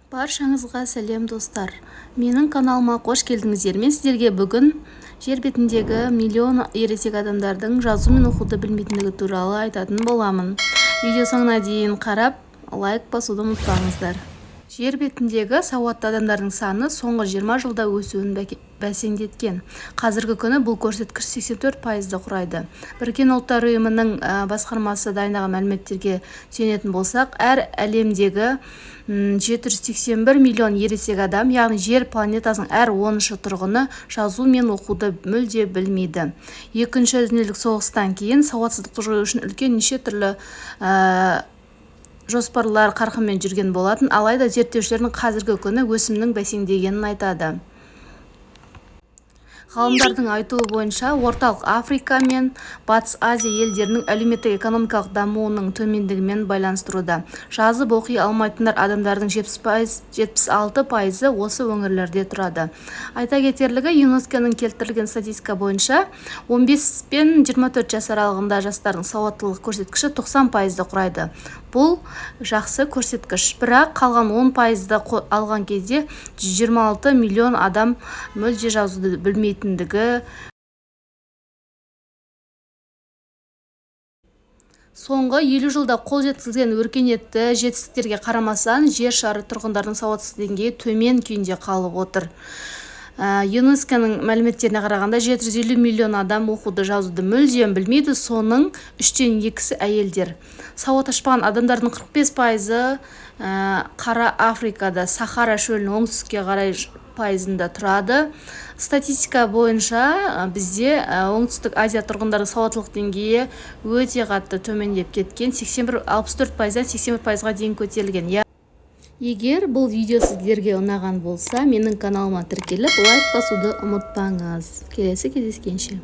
Баршаңызға сәлем достар. Менің каналыма қош келдіңіздер. Мен сіздерге бүгін жер бетіндегі миллион ересек адамдардың жазу мен оқуды білмейтіндігі туралы айтатын боламын. Видео соңына дейін қарап, лайк басуды ұмытпаңыздар. Жер бетіндегі сауатты адамдардың саны соңғы 20 жылда өсуін бәсеңдеткен. Қазіргі күні бұл көрсеткіш 84%-ды құрайды. Біріккен ұлттар ұйымының басқармасы дайындаған мәліметтерге сүйенетін болсақ, әр әлемдегі 781 миллион ересек адам, яғни жер планетасының әр 10-шы тұрғыны жазу мен оқуды мүлде білмейді. Екінші дүниежүзілік соғыстан кейін сауатсыздықты жою үшін үлкен неше түрлі жоспарлар қарқынмен жүрген болатын, алайда зерттеушілердің қазіргі күні өсімнің бәсеңдегенін айтады. Ғалымдардың айтуы бойынша, орталық Африка мен Батыс Азия елдерінің әлеуметтік-экономикалық дамуының төмендігімен байланыстыруда. Жазып оқи алмайтындар адамдардың 76% осы өңірлерде тұрады. Айта кетерлігі, ЮНЕСКО-ның келтірілген статистика бойынша 15 пен 24 жас аралығында жастардың сауаттылық көрсеткіші 90%-ды құрайды. Бұл жақсы көрсеткіш, бірақ қалған 10%-ды алған кезде 126 миллион адам мүлде жазуды білмейтіндігі. Соңғы 50 жылда қол жеткізілген өркениетті жетістіктерге қарамастан, жер шары тұрғындарының сауатсыздық деңгейі төмен күйінде қалып отыр. ЮНЕСКО-ның мәліметтеріне қарағанда 750 миллион адам оқуды жазуды мүлдем білмейді, соның 3-тен 2-сі әйелдер. Сауат ашпаған адамдардың 45%-ы Қара Африкада, Сахара шөлінің оңтүстікке қарай пайызында тұрады. Статистика бойынша бізде оңтүстік Азия тұрғындарының сауаттылық деңгейі өте қатты төмендеп кеткен, 64%-дан 81%-ға дейін көтерілген. Егер бұл видео сіздерге ұнаған болса, менің каналыма тіркеліп, лайк басуды ұмытпаңыз. Келесі кездескенше.